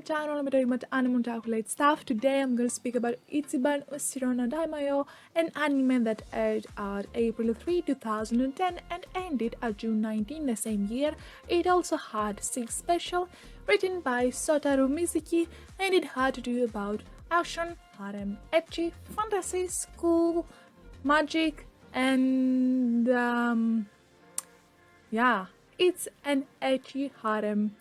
channel. I'm doing much anime related stuff. Today I'm going to speak about Ichiban Ushiro no Daimaou, an anime that aired at April 3, 2010 and ended at June 19 the same year. It also had 6 special written by Sotaru Mizuki, and it had to do about action, harem, ecchi, fantasy, school, magic, and yeah, it's an ecchi harem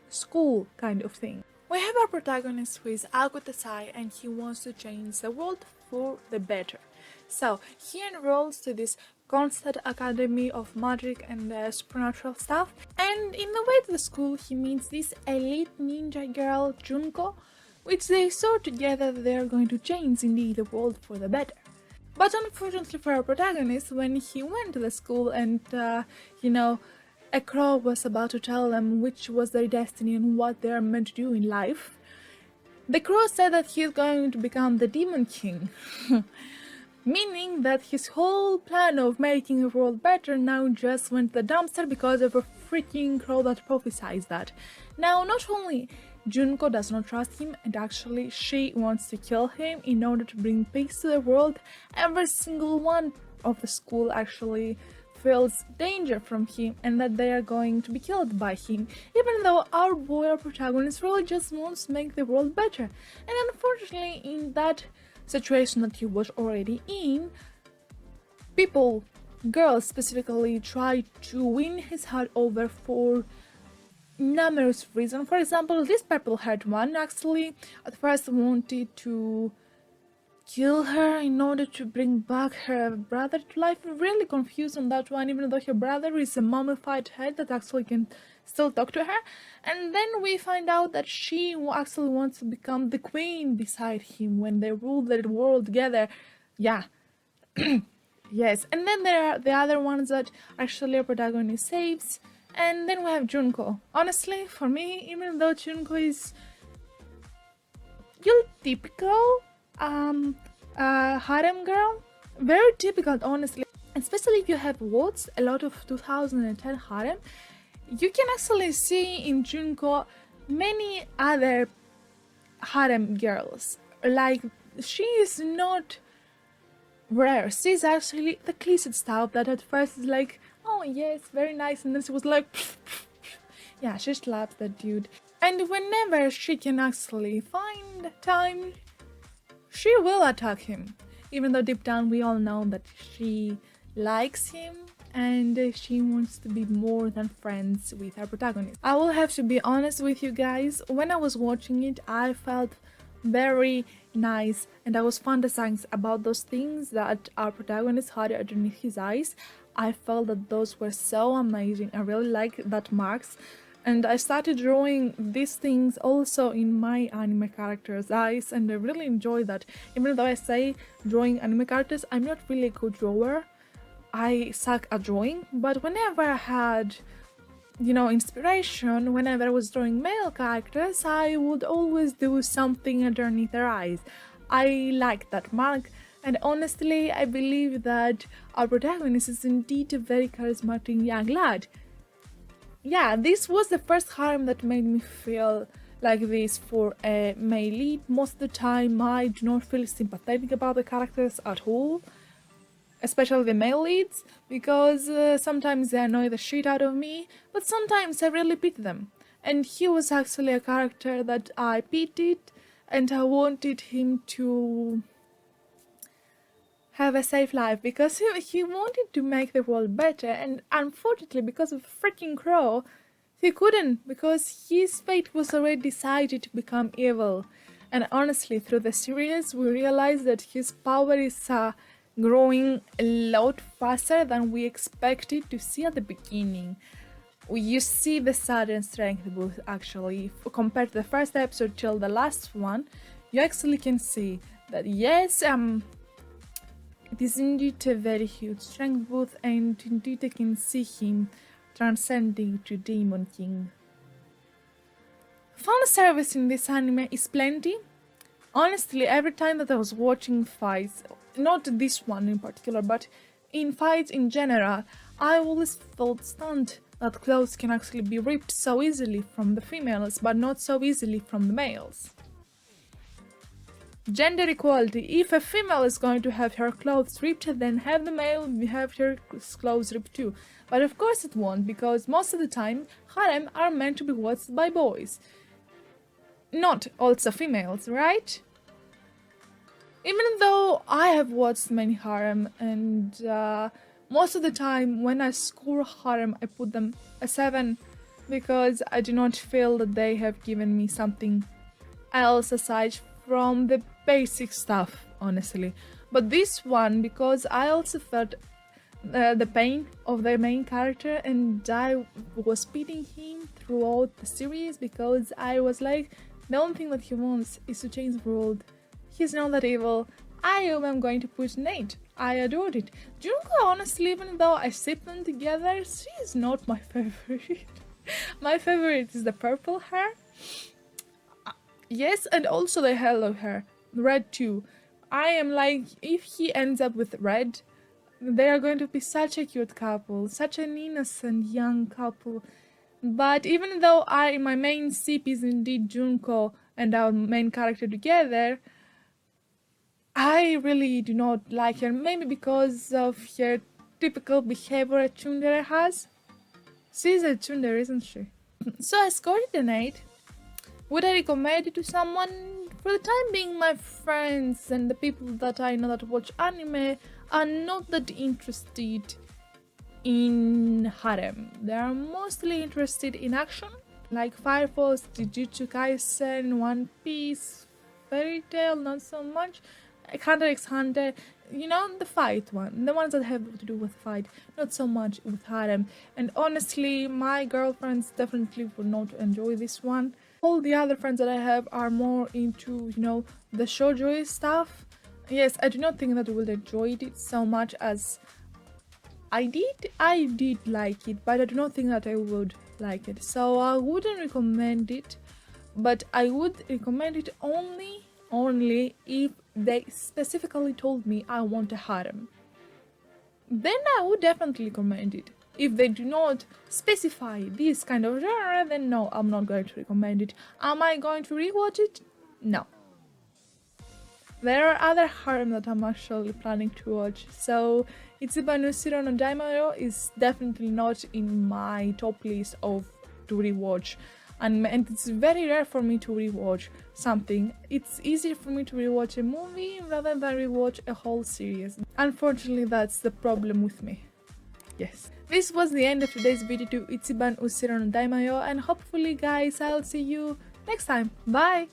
school kind of thing. We have our protagonist who is Akuto Sai, and he wants to change the world for the better. So he enrolls to this constant academy of magic and supernatural stuff, and in the way to the school he meets this elite ninja girl Junko, which they saw together that they are going to change indeed the world for the better. But unfortunately for our protagonist, when he went to the school and a crow was about to tell them which was their destiny and what they are meant to do in life, the crow said that he is going to become the Demon King. Meaning that his whole plan of making the world better now just went to the dumpster because of a freaking crow that prophesied that. Now, not only Junko does not trust him, and actually she wants to kill him in order to bring peace to the world, every single one of the school actually feels danger from him and that they are going to be killed by him, even though our boy, our protagonist, really just wants to make the world better. And unfortunately, in that situation that he was already in, people, girls specifically, try to win his heart over for numerous reasons. For example, this purple-haired one actually at first wanted to kill her in order to bring back her brother to life. I'm really confused on that one, even though her brother is a mummified head that actually can still talk to her. And then we find out that she actually wants to become the queen beside him when they rule the world together. Yeah. Yes. And then there are the other ones that actually our protagonist saves. And then we have Junko. Honestly, for me, even though Junko is your typical harem girl, very typical, honestly, especially if you have watched a lot of 2010 harem, you can actually see in Junko many other harem girls. Like, she is not rare, she's actually the cliched stuff that at first is like, oh yes, very nice, and then she was like yeah, she slaps that dude. And whenever she can actually find time, she will attack him, even though deep down we all know that she likes him and she wants to be more than friends with our protagonist. I will have to be honest with you guys, when I was watching it, I felt very nice and I was fantasizing about those things that our protagonist had underneath his eyes. I felt that those were so amazing. I really like that marks. And I started drawing these things also in my anime characters' eyes, and I really enjoy that. Even though I say drawing anime characters, I'm not really a good drawer. I suck at drawing, but whenever I had, inspiration, whenever I was drawing male characters, I would always do something underneath their eyes. I like that mark, and honestly, I believe that our protagonist is indeed a very charismatic young lad. Yeah, this was the first harem that made me feel like this for a male lead. Most of the time I do not feel sympathetic about the characters at all, especially the male leads, because sometimes they annoy the shit out of me, but sometimes I really pity them. And he was actually a character that I pitied, and I wanted him to have a safe life because he wanted to make the world better, and unfortunately because of freaking crow he couldn't, because his fate was already decided to become evil. And honestly, through the series we realize that his power is growing a lot faster than we expected to see at the beginning. You see the sudden strength boost actually compared to the first episode till the last one. You actually can see that yes, it is indeed a very huge strength boost, and indeed I can see him transcending to Demon King. Fan service in this anime is plenty. Honestly, every time that I was watching fights, not this one in particular, but in fights in general, I always felt stunned that clothes can actually be ripped so easily from the females, but not so easily from the males. Gender equality. If a female is going to have her clothes ripped, then have the male have her clothes ripped too. But of course it won't, because most of the time harem are meant to be watched by boys, not also females, right? Even though I have watched many harem, and most of the time when I score harem I put them a 7, because I do not feel that they have given me something else aside from the basic stuff, honestly. But this one, because I also felt the pain of the main character, and I was pitying him throughout the series, because I was like, the only thing that he wants is to change the world. He's not that evil. I am going to put an 8. I adored it. Junko, honestly, even though I sip them together, she is not my favorite. My favorite is the purple hair. Yes, and also the yellow hair. Red too. I am like, if he ends up with red, they are going to be such a cute couple, such an innocent young couple. But even though my main sip is indeed Junko and our main character together, I really do not like her, maybe because of her typical behavior a tsundere has. She's a tsundere, isn't she? So I scored it an 8. Would I recommend it to someone? For the time being, my friends and the people that I know that watch anime are not that interested in harem. They are mostly interested in action, like Fire Force, Jujutsu Kaisen, One Piece, Fairy Tail, not so much. Hunter x Hunter, you know, the fight one, the ones that have to do with fight, not so much with harem. And honestly, my girlfriends definitely would not enjoy this one. All the other friends that I have are more into, you know, the shoujo stuff. Yes, I do not think that I will enjoy it so much as I did. I did like it, but I do not think that I would like it. So I wouldn't recommend it, but I would recommend it only if they specifically told me I want a harem. Then I would definitely recommend it. If they do not specify this kind of genre, then no, I'm not going to recommend it. Am I going to rewatch it? No. There are other harem that I'm actually planning to watch, so Ichiban Ushiro no Daimaou is definitely not in my top list of to rewatch. And it's very rare for me to rewatch something. It's easier for me to rewatch a movie rather than rewatch a whole series. Unfortunately, that's the problem with me. Yes. This was the end of today's video to Ichiban Ushiro no Daimaou, and hopefully guys, I'll see you next time. Bye!